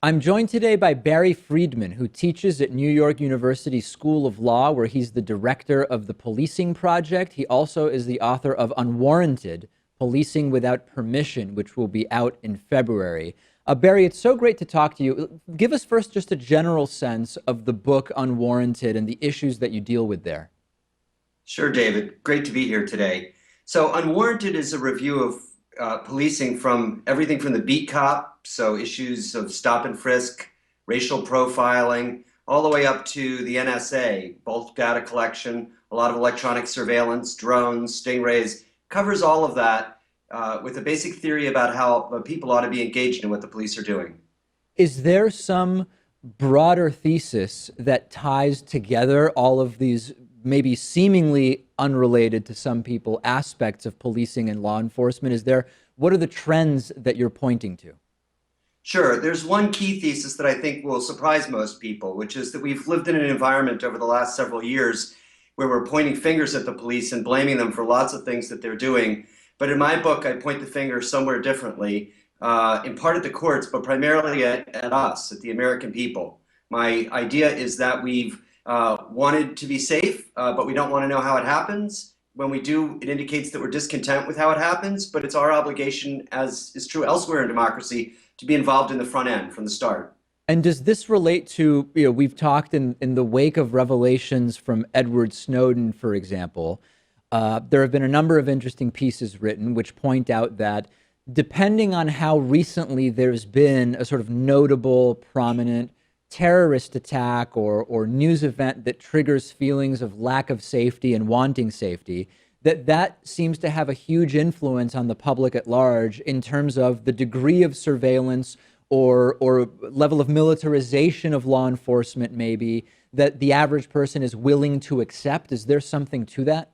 I'm joined today by Barry Friedman, who teaches at New York University School of Law, where he's the director of the Policing Project. He also is the author of Unwarranted, Policing Without Permission, which will be out in February. Barry, it's so great to talk to you. Give us first just a general sense of the book Unwarranted and the issues that you deal with there. Sure, David. Great to be here today. So, Unwarranted is a review of policing from everything from the beat cop, so issues of stop and frisk, racial profiling, all the way up to the NSA, bulk data collection, a lot of electronic surveillance, drones, stingrays, covers all of that with a basic theory about how people ought to be engaged in what the police are doing. Is there some broader thesis that ties together all of these maybe seemingly unrelated to some people aspects of policing and law enforcement? What are the trends that you're pointing to? Sure. There's one key thesis that I think will surprise most people, which is that we've lived in an environment over the last several years where we're pointing fingers at the police and blaming them for lots of things that they're doing. But in my book, I point the finger somewhere differently, in part at the courts, but primarily at us, at the American people. My idea is that we've wanted to be safe, but we don't want to know how it happens. When we do, it indicates that we're discontent with how it happens, but it's our obligation, as is true elsewhere in democracy, to be involved in the front end from the start. And does this relate to, we've talked in the wake of revelations from Edward Snowden, for example, there have been a number of interesting pieces written which point out that depending on how recently there's been a sort of notable, prominent terrorist attack or news event that triggers feelings of lack of safety and wanting safety, that seems to have a huge influence on the public at large in terms of the degree of surveillance or level of militarization of law enforcement, maybe, that the average person is willing to accept. Is there something to that?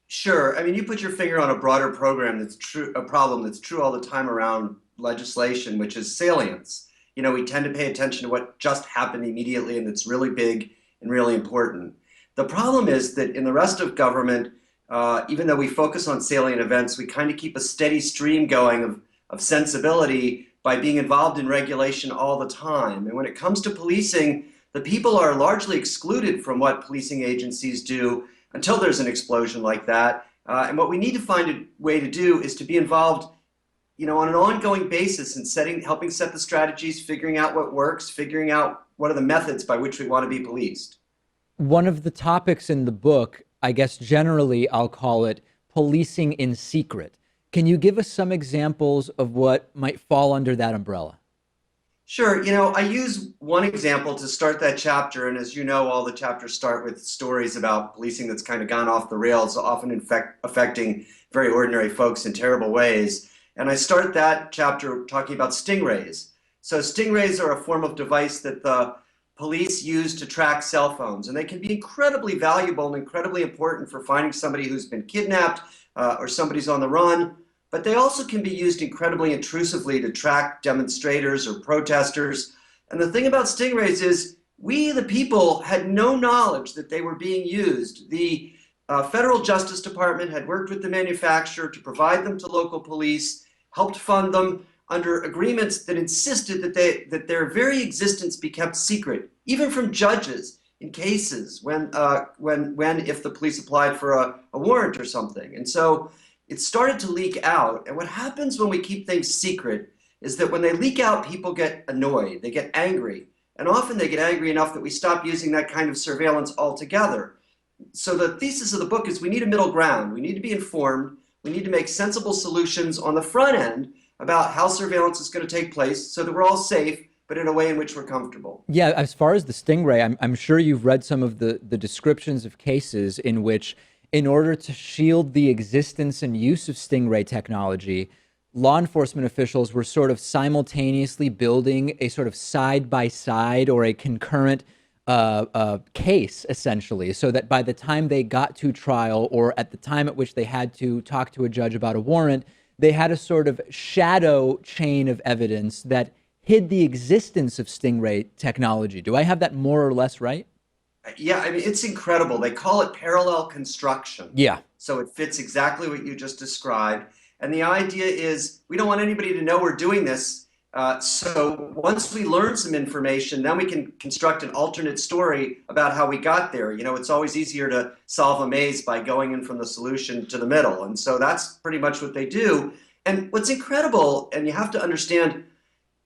Sure. I mean, you put your finger on a broader program that's true, a problem that's true all the time around legislation, which is salience. We tend to pay attention to what just happened immediately and that's really big and really important. The problem is that in the rest of government, even though we focus on salient events, we kind of keep a steady stream going of sensibility by being involved in regulation all the time. And when it comes to policing, the people are largely excluded from what policing agencies do until there's an explosion like that. And what we need to find a way to do is to be involved on an ongoing basis in helping set the strategies, figuring out what works, figuring out what are the methods by which we want to be policed. One of the topics in the book, I guess generally I'll call it policing in secret. Can you give us some examples of what might fall under that umbrella? Sure. I use one example to start that chapter. And as you know, all the chapters start with stories about policing that's kind of gone off the rails, often affecting very ordinary folks in terrible ways. And I start that chapter talking about stingrays. So stingrays are a form of device that the police use to track cell phones, and they can be incredibly valuable and incredibly important for finding somebody who's been kidnapped or somebody's on the run. But they also can be used incredibly intrusively to track demonstrators or protesters. And the thing about stingrays is we, the people, had no knowledge that they were being used. The Federal Justice Department had worked with the manufacturer to provide them to local police, helped fund them under agreements that insisted that their very existence be kept secret, even from judges in cases when if the police applied for a warrant or something. And so it started to leak out. And what happens when we keep things secret is that when they leak out, people get annoyed, they get angry. And often they get angry enough that we stop using that kind of surveillance altogether. So the thesis of the book is we need a middle ground. We need to be informed. We need to make sensible solutions on the front end about how surveillance is going to take place so that we're all safe, but in a way in which we're comfortable. Yeah, as far as the stingray, I'm sure you've read some of the descriptions of cases in which, in order to shield the existence and use of stingray technology, law enforcement officials were sort of simultaneously building a sort of side-by-side or a concurrent case, essentially, so that by the time they got to trial or at the time at which they had to talk to a judge about a warrant, they had a sort of shadow chain of evidence that hid the existence of stingray technology. Do I have that more or less right? Yeah, I mean, it's incredible. They call it parallel construction. Yeah. So it fits exactly what you just described. And the idea is we don't want anybody to know we're doing this So once we learn some information, then we can construct an alternate story about how we got there. You know, it's always easier to solve a maze by going in from the solution to the middle. And so that's pretty much what they do. And what's incredible, and you have to understand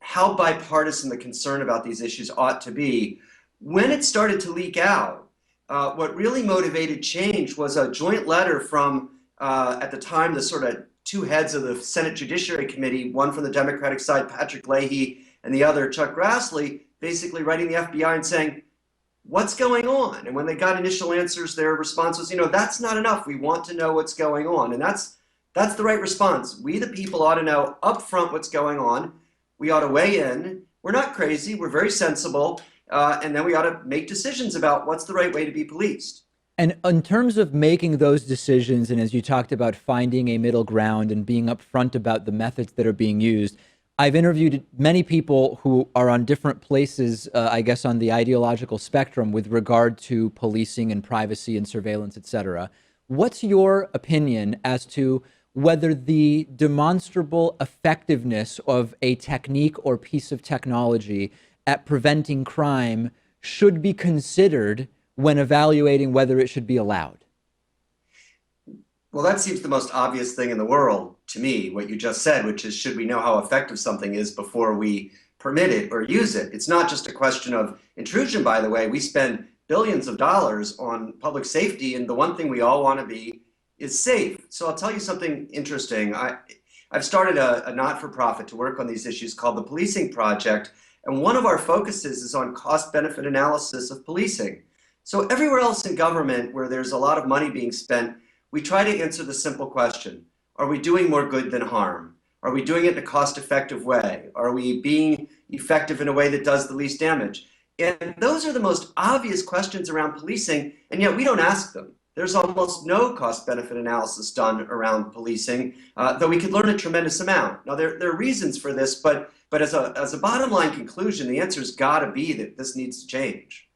how bipartisan the concern about these issues ought to be, when it started to leak out, what really motivated change was a joint letter from, at the time, the sort of two heads of the Senate Judiciary Committee, one from the Democratic side, Patrick Leahy, and the other, Chuck Grassley, basically writing the FBI and saying, what's going on? And when they got initial answers, their response was, you know, that's not enough. We want to know what's going on. And that's the right response. We, the people, ought to know up front what's going on. We ought to weigh in. We're not crazy. We're very sensible. And then we ought to make decisions about what's the right way to be policed. And in terms of making those decisions, and as you talked about finding a middle ground and being upfront about the methods that are being used, I've interviewed many people who are on different places, I guess, on the ideological spectrum with regard to policing and privacy and surveillance, et cetera. What's your opinion as to whether the demonstrable effectiveness of a technique or piece of technology at preventing crime should be considered when evaluating whether it should be allowed? Well, that seems the most obvious thing in the world to me, what you just said, which is, should we know how effective something is before we permit it or use it? It's not just a question of intrusion, by the way. We spend billions of dollars on public safety, and the one thing we all want to be is safe. So I'll tell you something interesting. I've started a not-for-profit to work on these issues called the Policing Project, and one of our focuses is on cost-benefit analysis of policing. So everywhere else in government where there's a lot of money being spent, we try to answer the simple question: are we doing more good than harm? Are we doing it in a cost-effective way? Are we being effective in a way that does the least damage? And those are the most obvious questions around policing, and yet we don't ask them. There's almost no cost-benefit analysis done around policing, though we could learn a tremendous amount. Now, there are reasons for this, but as a bottom line conclusion, the answer's got to be that this needs to change.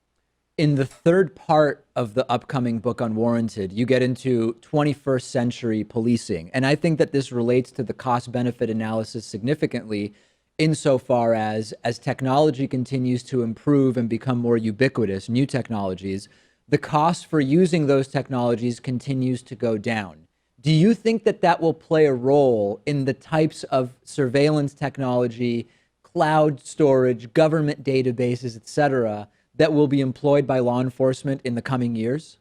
In the third part of the upcoming book, Unwarranted, you get into 21st century policing. And I think that this relates to the cost-benefit analysis significantly insofar as technology continues to improve and become more ubiquitous, new technologies, the cost for using those technologies continues to go down. Do you think that that will play a role in the types of surveillance technology, cloud storage, government databases, et cetera, that will be employed by law enforcement in the coming years?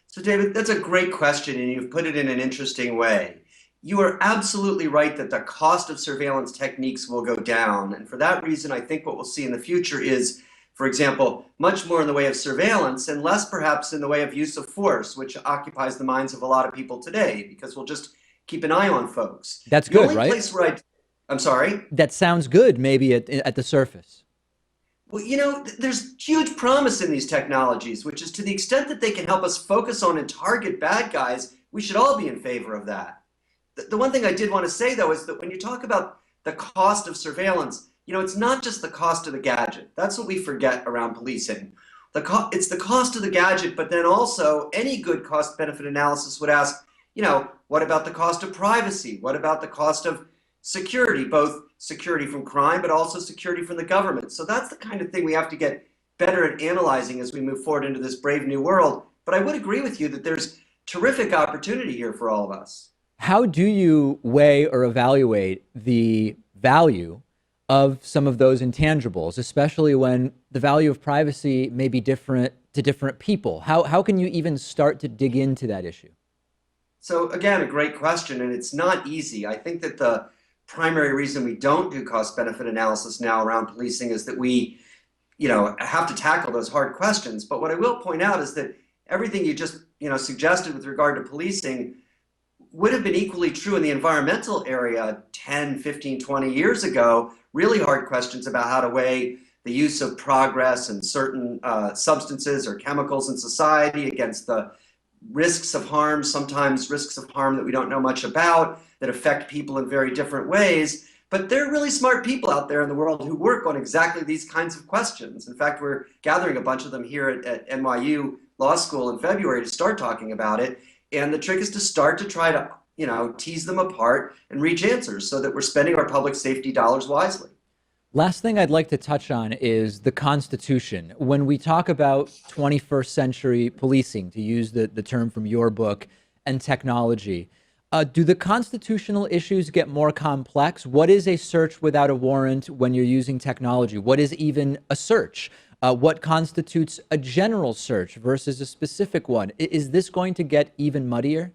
So, David, that's a great question, and you've put it in an interesting way. You are absolutely right that the cost of surveillance techniques will go down. And for that reason, I think what we'll see in the future is, for example, much more in the way of surveillance and less perhaps in the way of use of force, which occupies the minds of a lot of people today, because we'll just keep an eye on folks. That's The good, only right? place where I'm sorry? That sounds good, maybe at the surface. Well, you know, there's huge promise in these technologies, which is to the extent that they can help us focus on and target bad guys, we should all be in favor of that. The one thing I did want to say, though, is that when you talk about the cost of surveillance, you know, it's not just the cost of the gadget. That's what we forget around policing. It's the cost of the gadget, but then also any good cost-benefit analysis would ask, you know, what about the cost of privacy? What about the cost of security, both security from crime, but also security from the government? So that's the kind of thing we have to get better at analyzing as we move forward into this brave new world. But I would agree with you that there's terrific opportunity here for all of us. How do you weigh or evaluate the value of some of those intangibles, especially when the value of privacy may be different to different people? How can you even start to dig into that issue? So again, a great question, and it's not easy. I think that the primary reason we don't do cost-benefit analysis now around policing is that we, you know, have to tackle those hard questions. But what I will point out is that everything you just, you know, suggested with regard to policing would have been equally true in the environmental area 10, 15, 20 years ago. Really hard questions about how to weigh the use of progress and certain substances or chemicals in society against the risks of harm, sometimes risks of harm that we don't know much about, that affect people in very different ways. But there are really smart people out there in the world who work on exactly these kinds of questions. In fact, we're gathering a bunch of them here at NYU Law School in February to start talking about it. And the trick is to start to try to tease them apart and reach answers so that we're spending our public safety dollars wisely. Last thing I'd like to touch on is the Constitution. When we talk about 21st century policing, to use the term from your book, and technology, do the constitutional issues get more complex? What is a search without a warrant when you're using technology? What is even a search? What constitutes a general search versus a specific one? Is this going to get even muddier?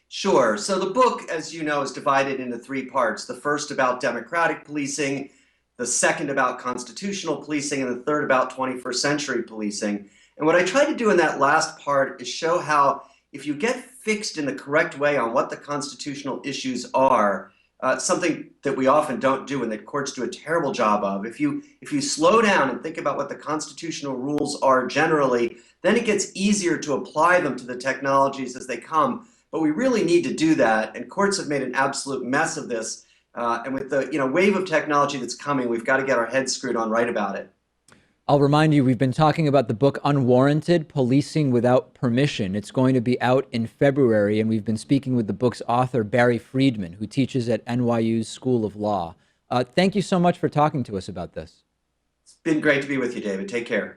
Sure. So the book, as you know, is divided into three parts. The first about democratic policing, the second about constitutional policing, and the third about 21st century policing. And what I try to do in that last part is show how if you get fixed in the correct way on what the constitutional issues are, something that we often don't do and that courts do a terrible job of, if you slow down and think about what the constitutional rules are generally, then it gets easier to apply them to the technologies as they come. But we really need to do that, and courts have made an absolute mess of this. And with the wave of technology that's coming, we've got to get our heads screwed on right about it. I'll remind you, we've been talking about the book Unwarranted, Policing Without Permission. It's going to be out in February, and we've been speaking with the book's author, Barry Friedman, who teaches at NYU's School of Law. Thank you so much for talking to us about this. It's been great to be with you, David. Take care.